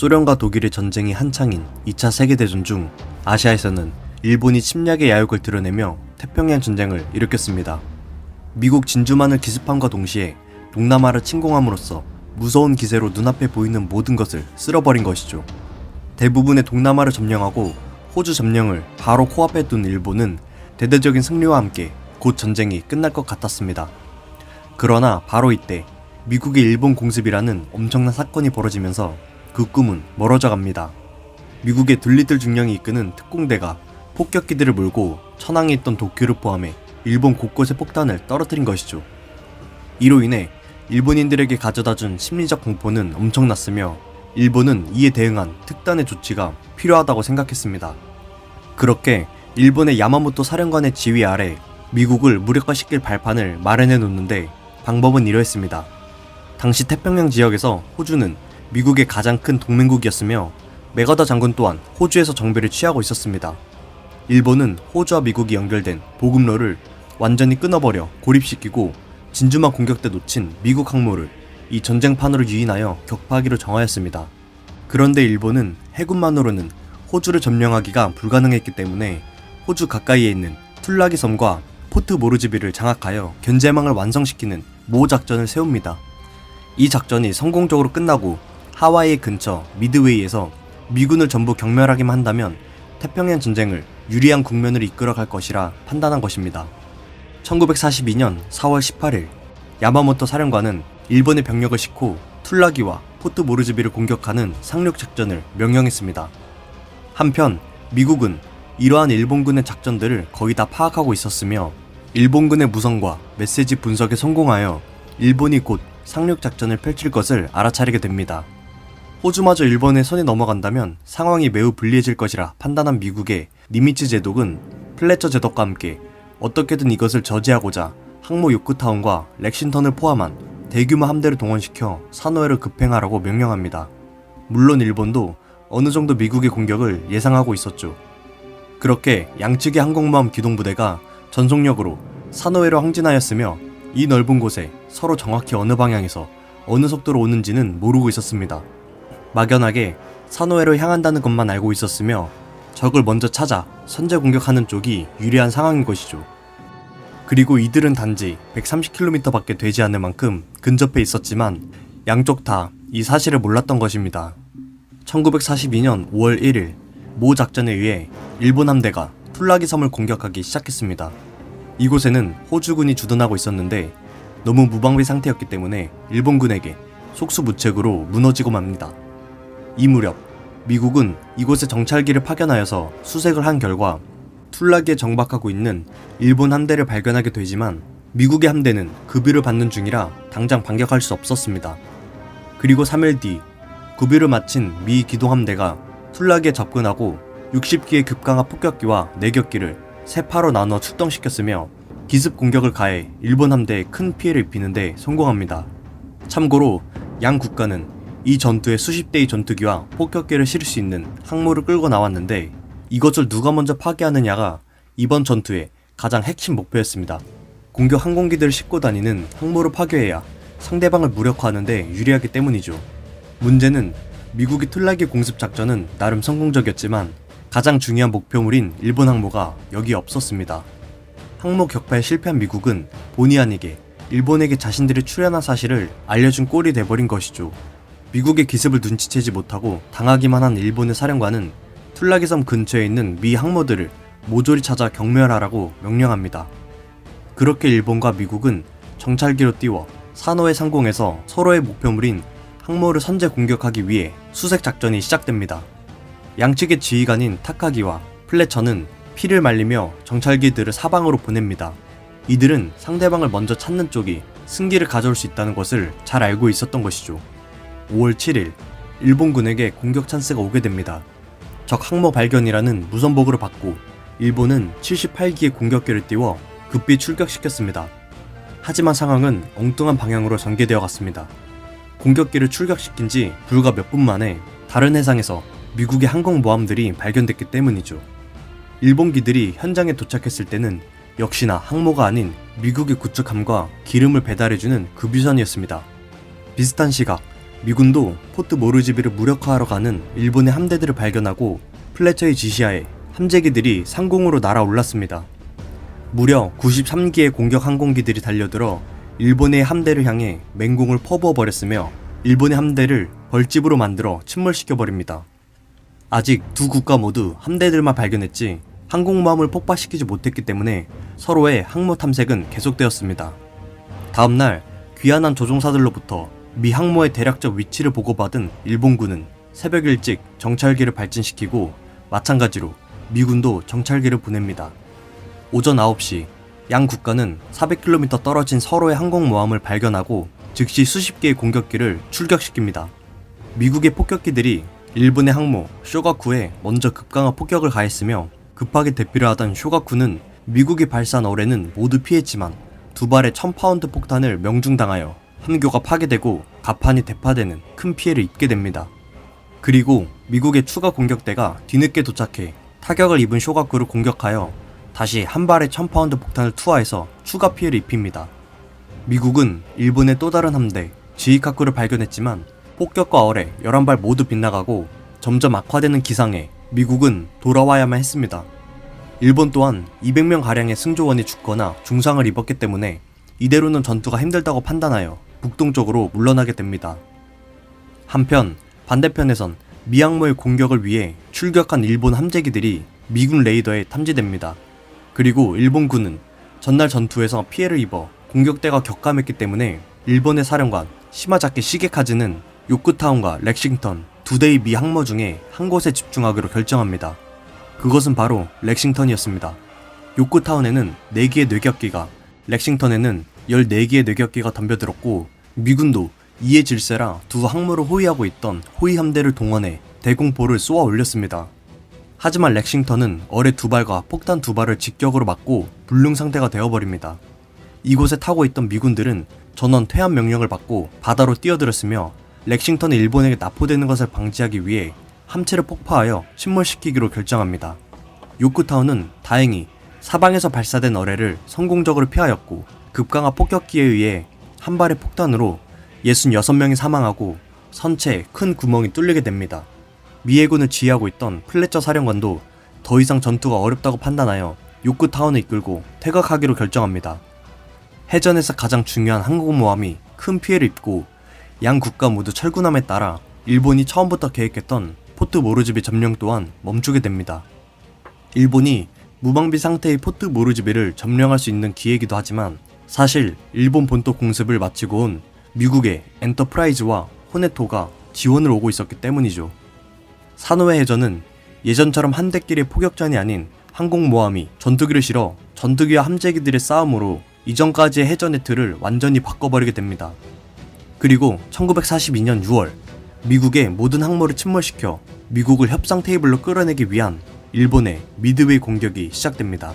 소련과 독일의 전쟁이 한창인 2차 세계대전 중 아시아에서는 일본이 침략의 야욕을 드러내며 태평양 전쟁을 일으켰습니다. 미국 진주만을 기습함과 동시에 동남아를 침공함으로써 무서운 기세로 눈앞에 보이는 모든 것을 쓸어버린 것이죠. 대부분의 동남아를 점령하고 호주 점령을 바로 코앞에 둔 일본은 대대적인 승리와 함께 곧 전쟁이 끝날 것 같았습니다. 그러나 바로 이때 미국의 일본 공습이라는 엄청난 사건이 벌어지면서 그 꿈은 멀어져 갑니다. 미국의 둘리틀 중령이 이끄는 특공대가 폭격기들을 몰고 천황에 있던 도쿄를 포함해 일본 곳곳에 폭탄을 떨어뜨린 것이죠. 이로 인해 일본인들에게 가져다준 심리적 공포는 엄청났으며 일본은 이에 대응한 특단의 조치가 필요하다고 생각했습니다. 그렇게 일본의 야마모토 사령관의 지휘 아래 미국을 무력화시킬 발판을 마련해 놓는데 방법은 이러했습니다. 당시 태평양 지역에서 호주는 미국의 가장 큰 동맹국이었으며 메가더 장군 또한 호주에서 정비를 취하고 있었습니다. 일본은 호주와 미국이 연결된 보급로를 완전히 끊어버려 고립시키고 진주만 공격 때 놓친 미국 항모를 이 전쟁판으로 유인하여 격파하기로 정하였습니다. 그런데 일본은 해군만으로는 호주를 점령하기가 불가능했기 때문에 호주 가까이에 있는 툴라기 섬과 포트 모르즈비를 장악하여 견제망을 완성시키는 모 작전을 세웁니다. 이 작전이 성공적으로 끝나고 하와이 근처 미드웨이에서 미군을 전부 경멸하기만 한다면 태평양 전쟁을 유리한 국면으로 이끌어갈 것이라 판단한 것입니다. 1942년 4월 18일 야마모토 사령관은 일본의 병력을 싣고 툴라기와 포트 모르즈비를 공격하는 상륙 작전을 명령했습니다. 한편 미국은 이러한 일본군의 작전들을 거의 다 파악하고 있었으며 일본군의 무선과 메시지 분석에 성공하여 일본이 곧 상륙 작전을 펼칠 것을 알아차리게 됩니다. 호주마저 일본의 손에 넘어간다면 상황이 매우 불리해질 것이라 판단한 미국의 니미츠 제독은 플래처 제독과 함께 어떻게든 이것을 저지하고자 항모 요크타운과 렉싱턴을 포함한 대규모 함대를 동원시켜 산호해를 급행하라고 명령합니다. 물론 일본도 어느 정도 미국의 공격을 예상하고 있었죠. 그렇게 양측의 항공모함 기동부대가 전속력으로 산호해로 항진하였으며 이 넓은 곳에 서로 정확히 어느 방향에서 어느 속도로 오는지는 모르고 있었습니다. 막연하게 산호해로 향한다는 것만 알고 있었으며 적을 먼저 찾아 선제 공격하는 쪽이 유리한 상황인 것이죠. 그리고 이들은 단지 130km 밖에 되지 않을 만큼 근접해 있었지만 양쪽 다 이 사실을 몰랐던 것입니다. 1942년 5월 1일 모 작전에 의해 일본 함대가 툴라기 섬을 공격하기 시작했습니다. 이곳에는 호주군이 주둔하고 있었는데 너무 무방비 상태였기 때문에 일본군에게 속수무책으로 무너지고 맙니다. 이 무렵 미국은 이곳에 정찰기를 파견하여서 수색을 한 결과 툴라기에 정박하고 있는 일본 함대를 발견하게 되지만 미국의 함대는 급유를 받는 중이라 당장 반격할 수 없었습니다. 그리고 3일 뒤 급유를 마친 미 기동함대가 툴라기에 접근하고 60기의 급강화 폭격기와 내격기를 세 파로 나눠 출동시켰으며 기습 공격을 가해 일본 함대에 큰 피해를 입히는데 성공합니다. 참고로 양 국가는 이 전투에 수십 대의 전투기와 폭격기를 실을 수 있는 항모를 끌고 나왔는데 이것을 누가 먼저 파괴하느냐가 이번 전투의 가장 핵심 목표였습니다. 공격 항공기들을 싣고 다니는 항모를 파괴해야 상대방을 무력화하는데 유리하기 때문이죠. 문제는 미국의 툴라기 공습 작전은 나름 성공적이었지만 가장 중요한 목표물인 일본 항모가 여기에 없었습니다. 항모 격파에 실패한 미국은 본의 아니게 일본에게 자신들이 출현한 사실을 알려준 꼴이 돼버린 것이죠. 미국의 기습을 눈치채지 못하고 당하기만 한 일본의 사령관은 툴라기 섬 근처에 있는 미 항모들을 모조리 찾아 경멸하라고 명령합니다. 그렇게 일본과 미국은 정찰기로 띄워 산호해 상공에서 서로의 목표물인 항모를 선제 공격하기 위해 수색 작전이 시작됩니다. 양측의 지휘관인 타카기와 플래처는 피를 말리며 정찰기들을 사방으로 보냅니다. 이들은 상대방을 먼저 찾는 쪽이 승기를 가져올 수 있다는 것을 잘 알고 있었던 것이죠. 5월 7일 일본군에게 공격 찬스가 오게 됩니다. 적 항모 발견이라는 무선보고를 받고 일본은 78기의 공격기를 띄워 급히 출격시켰습니다. 하지만 상황은 엉뚱한 방향으로 전개되어 갔습니다. 공격기를 출격시킨 지 불과 몇 분 만에 다른 해상에서 미국의 항공모함들이 발견됐기 때문이죠. 일본기들이 현장에 도착했을 때는 역시나 항모가 아닌 미국의 구축함과 기름을 배달해주는 급유선이었습니다. 비슷한 시각 미군도 포트 모르즈비를 무력화하러 가는 일본의 함대들을 발견하고 플래처의 지시하에 함재기들이 상공으로 날아올랐습니다. 무려 93기의 공격 항공기들이 달려들어 일본의 함대를 향해 맹공을 퍼부어 버렸으며 일본의 함대를 벌집으로 만들어 침몰시켜버립니다. 아직 두 국가 모두 함대들만 발견했지 항공모함을 폭파시키지 못했기 때문에 서로의 항모 탐색은 계속되었습니다. 다음날 귀환한 조종사들로부터 미 항모의 대략적 위치를 보고받은 일본군은 새벽 일찍 정찰기를 발진시키고 마찬가지로 미군도 정찰기를 보냅니다. 오전 9시 양 국가는 400km 떨어진 서로의 항공모함을 발견하고 즉시 수십 개의 공격기를 출격시킵니다. 미국의 폭격기들이 일본의 항모 쇼가쿠에 먼저 급강화 폭격을 가했으며 급하게 대피를 하던 쇼가쿠는 미국이 발사한 어뢰는 모두 피했지만 두 발의 1000파운드 폭탄을 명중당하여 함교가 파괴되고 갑판이 대파되는 큰 피해를 입게 됩니다. 그리고 미국의 추가 공격대가 뒤늦게 도착해 타격을 입은 쇼가쿠를 공격하여 다시 한 발의 1000파운드 폭탄을 투하해서 추가 피해를 입힙니다. 미국은 일본의 또 다른 함대 지히카쿠를 발견했지만 폭격과 어뢰 11발 모두 빗나가고 점점 악화되는 기상에 미국은 돌아와야만 했습니다. 일본 또한 200명가량의 승조원이 죽거나 중상을 입었기 때문에 이대로는 전투가 힘들다고 판단하여 북동쪽으로 물러나게 됩니다. 한편 반대편에선 미항모의 공격을 위해 출격한 일본 함재기들이 미군 레이더에 탐지됩니다. 그리고 일본군은 전날 전투에서 피해를 입어 공격대가 격감했기 때문에 일본의 사령관 시마자키 시게카즈는 요크타운과 렉싱턴 두 대의 미 항모 중에 한 곳에 집중하기로 결정합니다. 그것은 바로 렉싱턴이었습니다. 요크타운에는 4개의 뇌격기가, 렉싱턴에는 14개의 뇌격기가 덤벼들었고 미군도 이에 질세라 두 항모를 호위하고 있던 호위 함대를 동원해 대공포를 쏘아 올렸습니다. 하지만 렉싱턴은 어뢰 2발과 폭탄 2발을 직격으로 맞고 불능 상태가 되어버립니다. 이곳에 타고 있던 미군들은 전원 퇴함 명령을 받고 바다로 뛰어들었으며 렉싱턴이 일본에게 납포되는 것을 방지하기 위해 함체를 폭파하여 침몰시키기로 결정합니다. 요크타운은 다행히 사방에서 발사된 어뢰를 성공적으로 피하였고 급강화 폭격기에 의해 한 발의 폭탄으로 66명이 사망하고 선체에 큰 구멍이 뚫리게 됩니다. 미 해군을 지휘하고 있던 플래처 사령관도 더 이상 전투가 어렵다고 판단하여 요크타운을 이끌고 퇴각하기로 결정합니다. 해전에서 가장 중요한 항공모함이 큰 피해를 입고 양 국가 모두 철군함에 따라 일본이 처음부터 계획했던 포트 모르즈비 점령 또한 멈추게 됩니다. 일본이 무방비 상태의 포트 모르즈비를 점령할 수 있는 기회이기도 하지만 사실 일본 본토 공습을 마치고 온 미국의 엔터프라이즈와 호네토가 지원을 오고 있었기 때문이죠. 산호해 해전은 예전처럼 함대끼리의 포격전이 아닌 항공모함이 전투기를 실어 전투기와 함재기들의 싸움으로 이전까지의 해전의 틀을 완전히 바꿔버리게 됩니다. 그리고 1942년 6월 미국의 모든 항모를 침몰시켜 미국을 협상 테이블로 끌어내기 위한 일본의 미드웨이 공격이 시작됩니다.